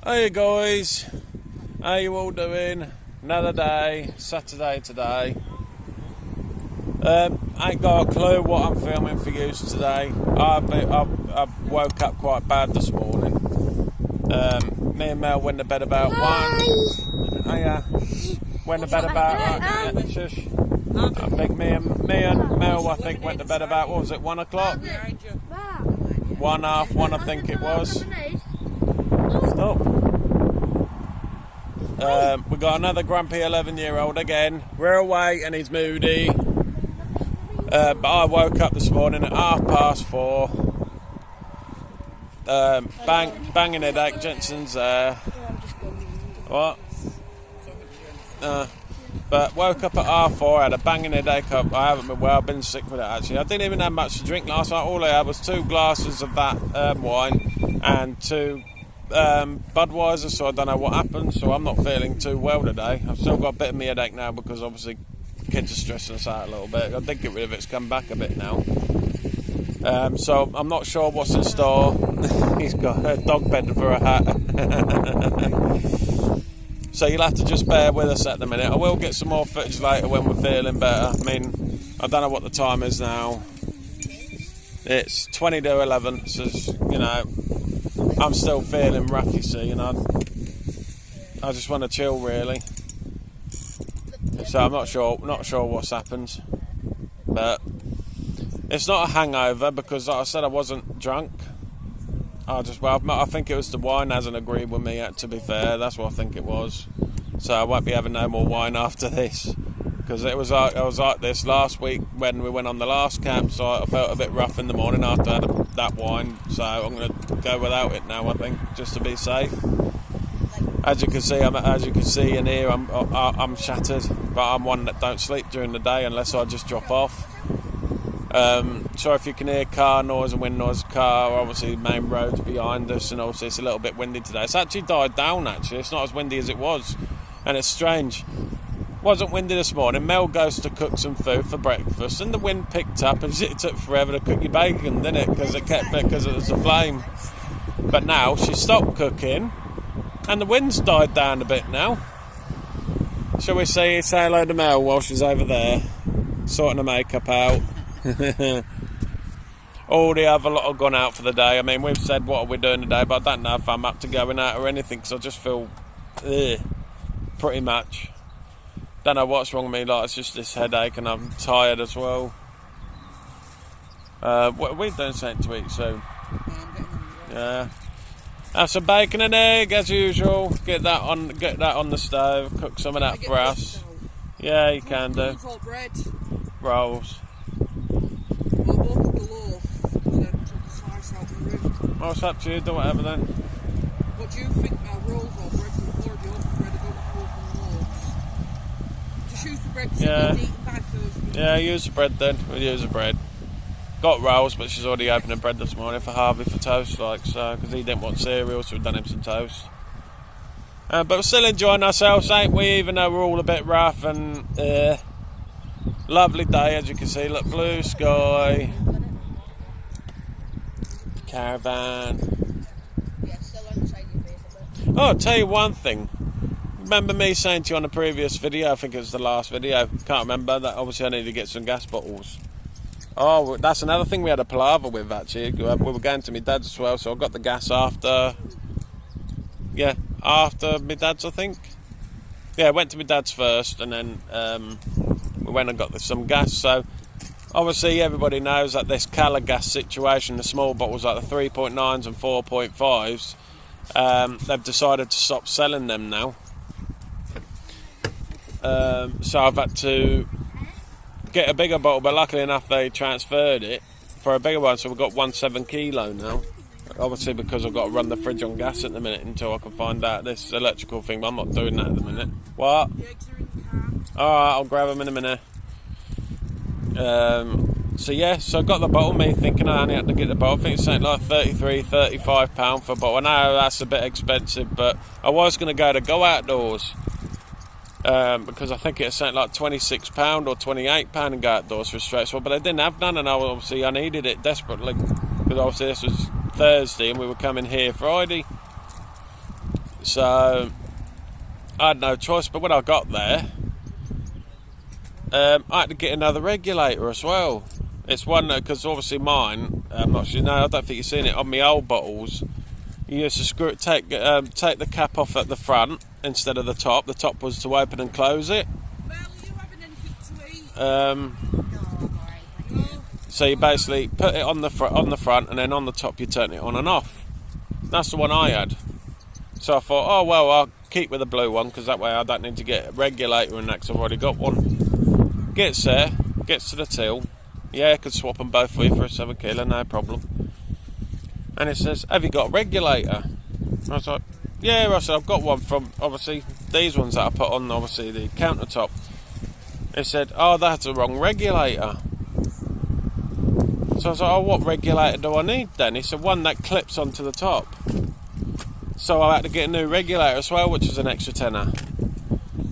Hey guys, how you all doing? Another day, Saturday today. Ain't got a clue what I'm filming for you today. I woke up quite bad this morning. Me and Mel went to bed about 1. Went to bed about shush. I think me and Mel went to bed about, what was it, 1 o'clock? 1:30, I think it was. Stop. We got another grumpy 11-year-old again. We're away and he's moody. But I woke up this morning at 4:30. Banging headache. Jenson's there. What? But woke up at 4:30. Had a banging headache. I haven't been well. I've been sick with it actually. I didn't even have much to drink last night. All I had was 2 glasses of that wine and 2 Budweiser, so I don't know what happened, so I'm not feeling too well today. I've still got a bit of me headache now because obviously kids are stressing us out a little bit. I did get rid of it, it's come back a bit now. So I'm not sure what's in store. He's got a dog bed for a hat. So you'll have to just bear with us at the minute. I will get some more footage later when we're feeling better. I mean, I don't know what the time is now. It's 20 to 11, so you know, I'm still feeling rough, you see, and I just want to chill really. So I'm not sure what's happened, but it's not a hangover because, like I said, I wasn't drunk. I think it was the wine hasn't agreed with me yet. To be fair, that's what I think it was. So I won't be having no more wine after this because I was like this last week when we went on the last campsite. I felt a bit rough in the morning after I had that wine, so I'm going to go without it now, I think, just to be safe. As you can see and hear, I'm shattered, but I'm one that don't sleep during the day unless I just drop off. Sorry if you can hear car noise and wind noise. Car, obviously main roads behind us, and obviously it's a little bit windy today. It's actually died down actually. It's not as windy as it was, and it's strange. Wasn't windy this morning. Mel goes to cook some food for breakfast and the wind picked up and it took forever to cook your bacon, didn't it? Because it was a flame. But now she stopped cooking and the wind's died down a bit now. Shall we say hello to Mel while she's over there sorting her makeup out? All the other lot have gone out for the day. I mean, we've said what are we doing today, but I don't know if I'm up to going out or anything because I just feel pretty much. Don't know what's wrong with me, like it's just this headache and I'm tired as well. We're doing something to eat soon. Yeah. Have some bacon and egg as usual. Get that on the stove. Cook some of that for us. Yeah, you can do. Rolls or bread? Rolls. I'll open the loaf and then take a slice out the room. Well, it's up to you, do whatever then. What do you think about rolls or bread? We've already opened bread, I don't want to open loaves. Just use the bread because it's eaten by first. Yeah, use the bread then. We'll use the bread. Got rolls, but she's already opening bread this morning for Harvey for toast, like so, because he didn't want cereal, so we've done him some toast. But we're still enjoying ourselves, ain't we? Even though we're all a bit rough and lovely day, as you can see. Look, blue sky, Caravan. Oh, I'll tell you one thing. Remember me saying to you on the previous video, I think it was the last video, can't remember, that obviously I need to get some gas bottles. Oh, that's another thing we had a palaver with actually. We were going to my dad's as well, so I got the gas after my dad's, I think. Yeah, I went to my dad's first and then we went and got some gas. So obviously everybody knows that this Cala gas situation, the small bottles like the 3.9s and 4.5s, they've decided to stop selling them now. So I've had to get a bigger bottle, but luckily enough they transferred it for a bigger one, so we've got 1.7 kilo now. Obviously because I've got to run the fridge on gas at the minute until I can find out this electrical thing, but I'm not doing that at the minute. What? Alright, I'll grab them in a minute. So yeah, so I got the bottle, me thinking I only had to get the bottle. I think it's something like £33-35 for a bottle. I know that's a bit expensive, but I was going to go outdoors. Because I think it's something like £26 or £28 and go outdoors for a straight swap, but I didn't have none, and I needed it desperately because obviously this was Thursday and we were coming here Friday. So I had no choice. But when I got there, I had to get another regulator as well. It's one because obviously mine, I'm not sure. No, I don't think you've seen it on my old bottles. You used to screw it, take the cap off at the front instead of the top. The top was to open and close it. Well, are you having anything to eat? So you basically put it on the front, and then on the top you turn it on and off. That's the one I had. So I thought, oh well, I'll keep with the blue one because that way I don't need to get a regulator in that because I've already got one. Gets there, gets to the till. Yeah, I could swap them both for you for a 7 kilo, no problem. And it says, have you got a regulator? And I was like, yeah, I said, I've got one from, obviously, these ones that I put on, obviously, the countertop. It said, oh, that's the wrong regulator. So I was like, oh, what regulator do I need then? He said, one that clips onto the top. So I had to get a new regulator as well, which was an extra tenner.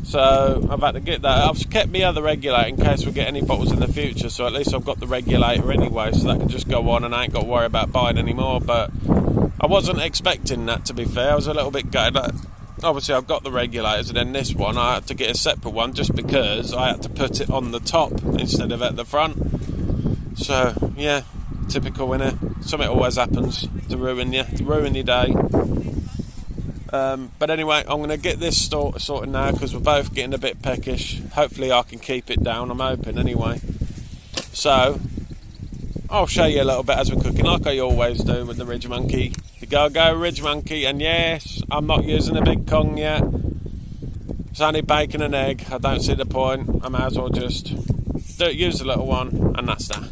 So I've had to get that. I've kept my other regulator in case we get any bottles in the future, so at least I've got the regulator anyway, so that can just go on and I ain't got to worry about buying any more. But I wasn't expecting that, to be fair. I was a little bit gutted. Obviously I've got the regulators, and then this one I had to get a separate one just because I had to put it on the top instead of at the front. So yeah, typical, innit? Something always happens to ruin your day. But anyway, I'm going to get this sorted now because we're both getting a bit peckish. Hopefully I can keep it down, I'm hoping anyway. So I'll show you a little bit as we're cooking, like I always do with the ridgemonkey. The go ridgemonkey, and yes, I'm not using a big Kong yet. It's only bacon and egg. I don't see the point. I might as well just use the little one, and that's that.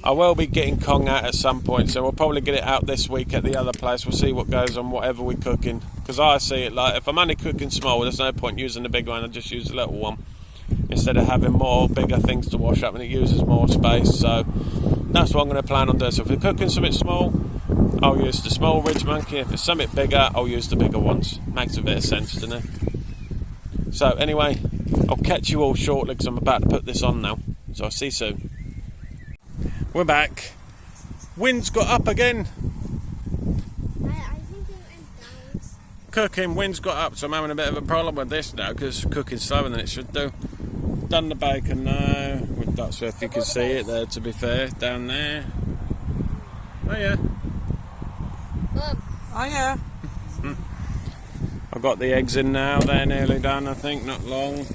I will be getting Kong out at some point, so we'll probably get it out this week at the other place. We'll see what goes on, whatever we're cooking. Because I see it like, if I'm only cooking small, there's no point using the big one. I just use the little one instead of having more bigger things to wash up, and it uses more space. So that's what I'm going to plan on doing. So if we're cooking something small, I'll use the small ridgemonkey. If it's something bigger, I'll use the bigger ones. Makes a bit of sense, doesn't it? So anyway, I'll catch you all shortly because I'm about to put this on now. So I'll see you soon. We're back. Wind's got up again. I think it went down. Cooking, wind's got up, so I'm having a bit of a problem with this now because cooking's slower than it should do. Done the bacon now. That's if you can see it there, to be fair, down there. Oh yeah. Oh yeah. I've got the eggs in now, they're nearly done, I think, not long.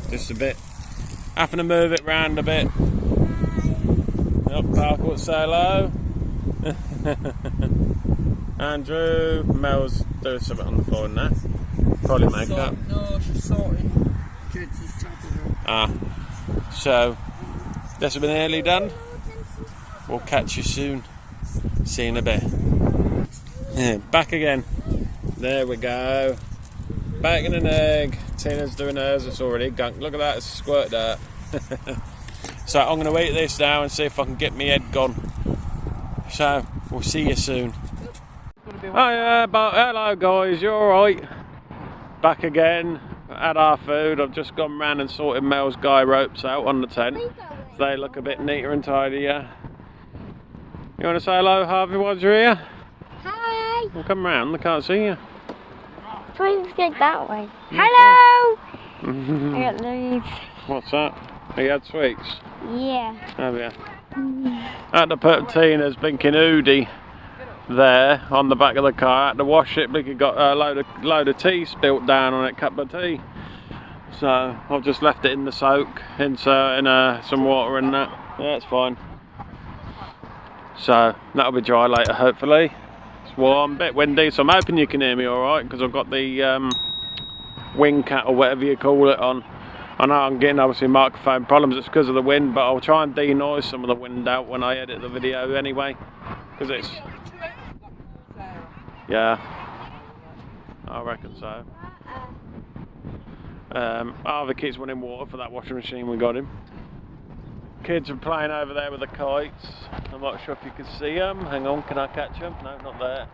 Just a bit. Having to move it round a bit. Up, Parkwood, say hello. Andrew, Mel's doing something on the phone now. Probably make up. No, she's sorting. Jenson's tapping her. So this has been nearly done. We'll catch you soon. See you in a bit. Back again. There we go. Bacon and egg. Tina's doing hers. It's already gunk. Look at that. It's squirted out. So I'm going to eat this now and see if I can get my head gone. So we'll see you soon. Oh yeah, but hello guys, you alright? Back again. Had our food. I've just gone round and sorted Mel's guy ropes out on the tent. So they look a bit neater and tidier. You want to say hello, Harvey, while you're here? Hi. Well, come round, I can't see you. Try to get that way. Hello. I got leaves. What's that? Have you had sweets? Yeah. Have you? I had to put Tina's blinking hoodie there on the back of the car. I had to wash it because it got a load of tea spilt down on it, cup of tea. So I've just left it in the soak, insert in some water and that. Yeah, it's fine. So that'll be dry later, hopefully. It's warm, a bit windy, so I'm hoping you can hear me alright because I've got the wing cat or whatever you call it on. I know I'm getting obviously microphone problems, it's because of the wind, but I'll try and denoise some of the wind out when I edit the video anyway, because it's, yeah, I reckon so. Harvey keeps wanting water for that washing machine we got him. Kids are playing over there with the kites. I'm not sure if you can see them. Hang on, can I catch them? No, not there.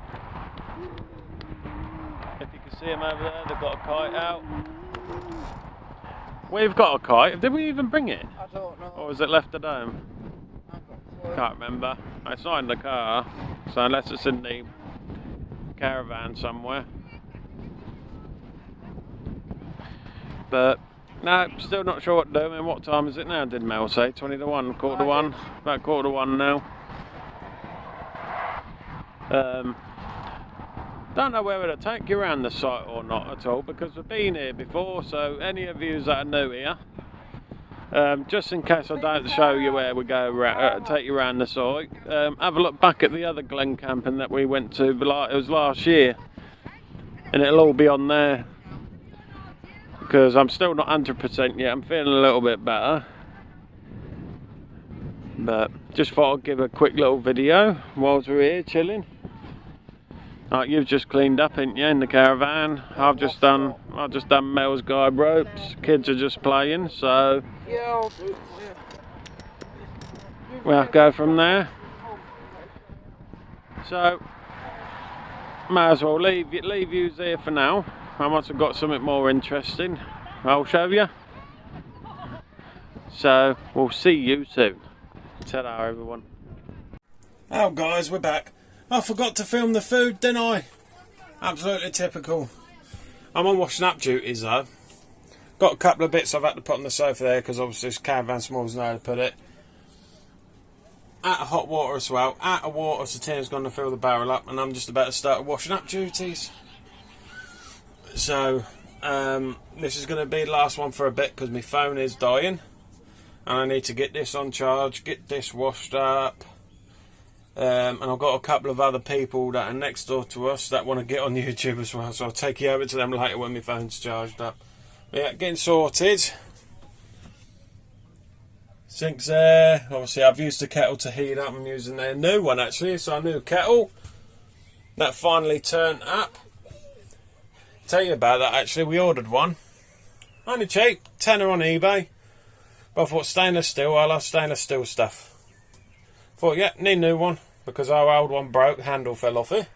If you can see them over there, they've got a kite out. We've got a kite. Did we even bring it? I don't know. Or was it left at home? Can't remember. It's not in the car, so unless it's in the caravan somewhere. But no, still not sure what to do. I mean, what time is it now? Did Mel say 20 to 1, quarter to 1, about quarter to 1 now. Don't know whether to take you around the site or not at all, because we've been here before. So any of you that are new here, just in case I don't show you where we go, take you around the site, have a look back at the other Glen camping that we went to, it was last year, and it'll all be on there, because I'm still not 100% yet. I'm feeling a little bit better, but just thought I'd give a quick little video whilst we're here chilling. Right, you've just cleaned up, ain't you, in the caravan? I've just done Mel's guide ropes. Kids are just playing, so Yeah, I'll do it. we'll go from there. So may as well leave you here for now. And once I've got something more interesting, I'll show you. So we'll see you soon. Ta-da, everyone. Oh guys, we're back. I forgot to film the food, didn't I? Absolutely typical. I'm on washing up duties though. Got a couple of bits I've had to put on the sofa there, because obviously this caravan smalls know how to put it. Out of hot water as well. Out of water, so Tina's going to fill the barrel up, and I'm just about to start washing up duties. So this is going to be the last one for a bit, because my phone is dying, and I need to get this on charge, get this washed up. And I've got a couple of other people that are next door to us that want to get on YouTube as well, so I'll take you over to them later when my phone's charged up. But yeah, getting sorted. Sink's there. Obviously I've used the kettle to heat up. I'm using their new one actually. It's our new kettle that finally turned up. Tell you about that actually, we ordered one. Only cheap, £10 on eBay. But I thought stainless steel, I love stainless steel stuff. Thought, yeah, need a new one, because our old one broke, handle fell off it.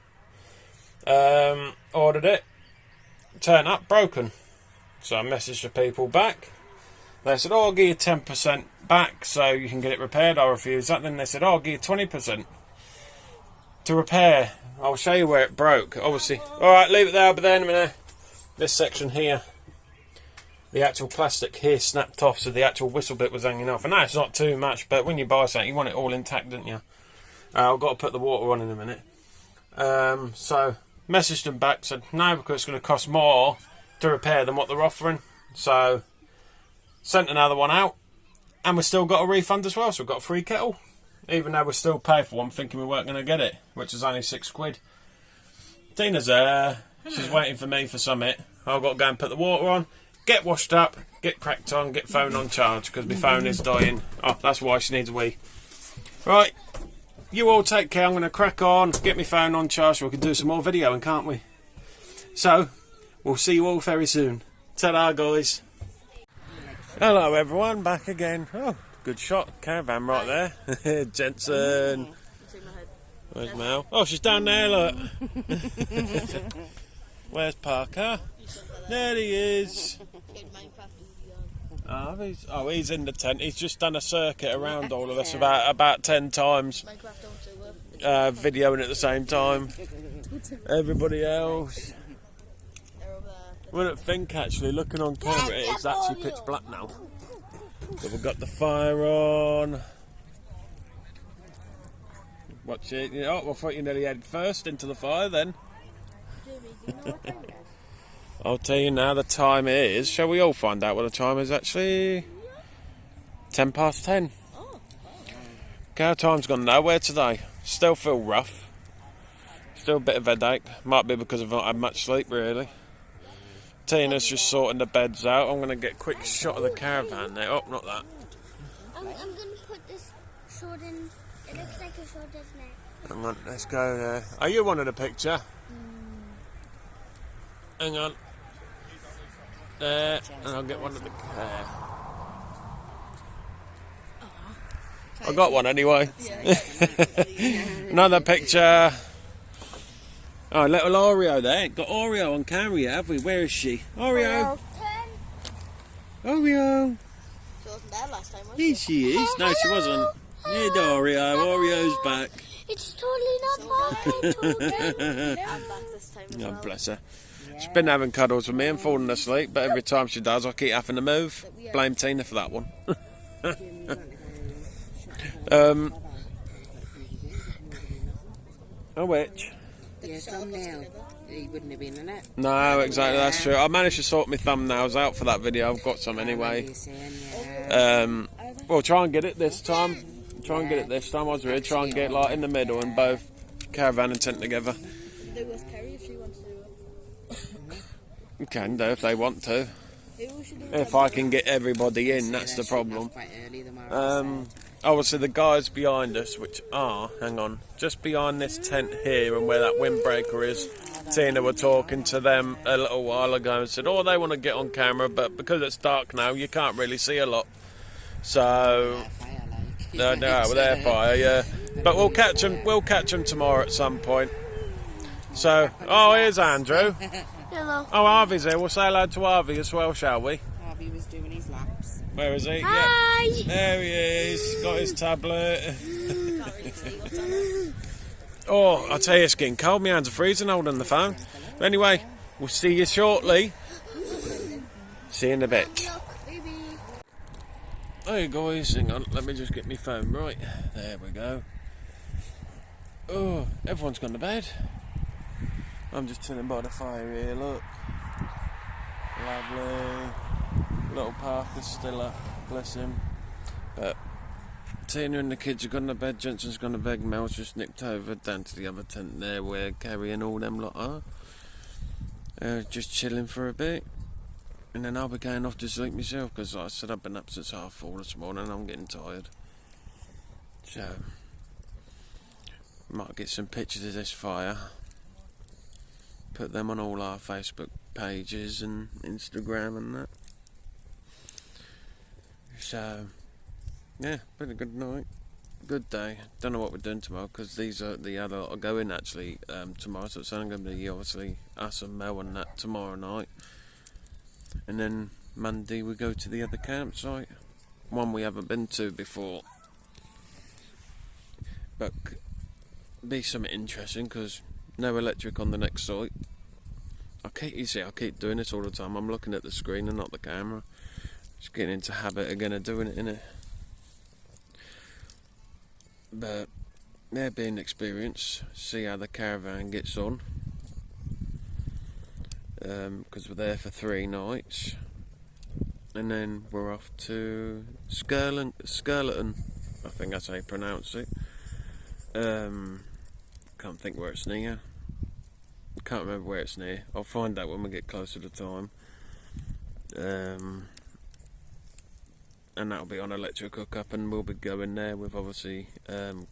Ordered it, turned up, broken. So I messaged the people back. They said, oh, I'll give you 10% back so you can get it repaired. I refused that. Then they said, oh, I'll give you 20% to repair. I'll show you where it broke, obviously. Alright, leave it there, but then in a minute. This section here, the actual plastic here snapped off, so the actual whistle bit was hanging off. And that's not too much, but when you buy something, you want it all intact, don't you? I've got to put the water on in a minute. So, messaged them back, said no, because it's going to cost more to repair than what they're offering. So, sent another one out, and we've still got a refund as well, so we've got a free kettle. Even though we're still paying for one, thinking we weren't going to get it, which is only £6. Tina's there, she's waiting for me for something. I've got to go and put the water on, get washed up, get cracked on, get phone on charge, because my phone is dying. Oh, that's why she needs a wee. Right, you all take care. I'm going to crack on, get my phone on charge so we can do some more videoing, can't we? So, we'll see you all very soon. Ta-da, guys. Hello, everyone. Back again. Oh, good shot. Caravan right there. Jenson. Where's Mel? Oh, she's down there, look. Where's Parker? There he is. Oh, he's in the tent. He's just done a circuit around all of us about 10 times. Videoing at the same time. Everybody else. Wouldn't think actually, looking on camera, it's actually pitch black now. But we've got the fire on. Watch it. Oh, I thought you nearly headed first into the fire then. I'll tell you now the time is. Shall we all find out what the time is actually? 10 past 10. Okay, our time's gone nowhere today. Still feel rough. Still a bit of headache. Might be because I've not had much sleep really. Tina's just sorting the beds out. I'm going to get a quick shot of the caravan there. Oh, not that. I'm going to put this sword in. It looks like a sword, doesn't it? Hang on, let's go there. Are you wanted a picture? Hang on. There, and I'll get one of the care. I got one anyway. Another picture. Oh, little Oreo there. Got Oreo on camera, have we? Where is she? Oreo. Oreo. She wasn't there last time, was Here she is. No, she wasn't. Here's Oreo. Oreo's back. It's totally not mine. I'm back this time as well. Oh, bless her. She's been having cuddles with me and falling asleep, but every time she does, I keep having to move. Blame Tina for that one. A witch? Yeah, thumbnail. He wouldn't have been in it. No, exactly, that's true. I managed to sort my thumbnails out for that video. I've got some anyway. Well, try and get it this time. I was really try and get like in the middle and both Caravan and tent together. Do with Kerry if she wants to do it. You can do if they want to. If I can get everybody in, that's the problem. Obviously the guys behind us, which are, hang on, just behind this tent here and where that windbreaker is, Tina were talking to them a little while ago and said, oh, they want to get on camera, but because it's dark now, you can't really see a lot. So, no, with their fire, yeah. But we'll catch them tomorrow at some point. So, oh, here's Andrew. Hello. Oh, Harvey's here. We'll say hello to Harvey as well, shall we? Harvey was doing his laps. Where is he? Hi. Yep. There he is. Got his tablet. Oh, I tell you, it's getting cold. My hands are freezing holding the phone. But anyway, we'll see you shortly. See you in a bit. Hey guys, hang on. Let me just get my phone right. There we go. Oh, everyone's gone to bed. I'm just chilling by the fire here, look. Lovely. Little Parker's still up, bless him. But Tina and the kids have gone to bed, Jenson's gone to bed, Mel's just nipped over down to the other tent there where Carrie and all them lot are. Just chilling for a bit. And then I'll be going off to sleep myself because like I said, I've been up since 4:30 this morning and I'm getting tired. So, might get some pictures of this fire. Put them on all our Facebook pages and Instagram and that. So, yeah, been a good night, good day. Don't know what we're doing tomorrow because these are the other lot are going actually tomorrow. So it's only going to be obviously us and Mel and that tomorrow night. And then Monday we go to the other campsite, one we haven't been to before. But be something interesting because no electric on the next site. I keep doing this all the time. I'm looking at the screen and not the camera. Just getting into habit again of doing it, innit? But yeah, being experience. See how the caravan gets on. Because we're there for 3 nights. And then we're off to Skeleton, I think that's how you pronounce it. Can't think where it's near. Can't remember where it's near. I'll find out when we get closer to time. And that'll be on electric hookup, and we'll be going there with obviously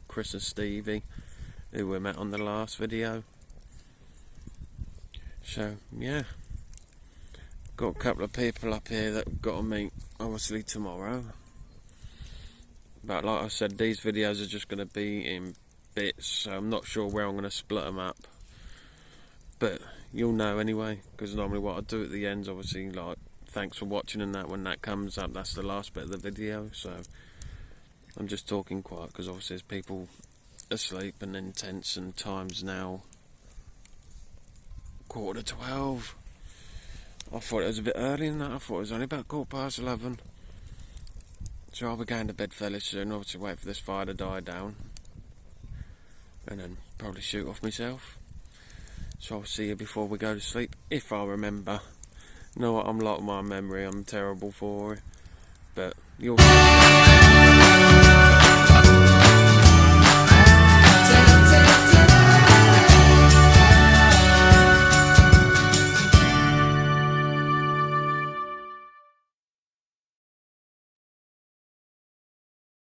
Chris and Stevie, who we met on the last video. So yeah, got a couple of people up here that we've got to meet obviously tomorrow. But like I said, these videos are just going to be in bits, so I'm not sure where I'm going to split them up. But you'll know anyway, because normally what I do at the end is obviously like thanks for watching and that. When that comes up, that's the last bit of the video. So I'm just talking quiet because obviously there's people asleep and in tents, and time's now 11:45. I thought it was a bit early than that. I thought it was only about 11:15. So I'll be going to bed fairly soon. Obviously wait for this fire to die down, and then probably shoot off myself. So I'll see you before we go to sleep, if I remember. You know what, I'm like my memory, I'm terrible for it. But you'll see.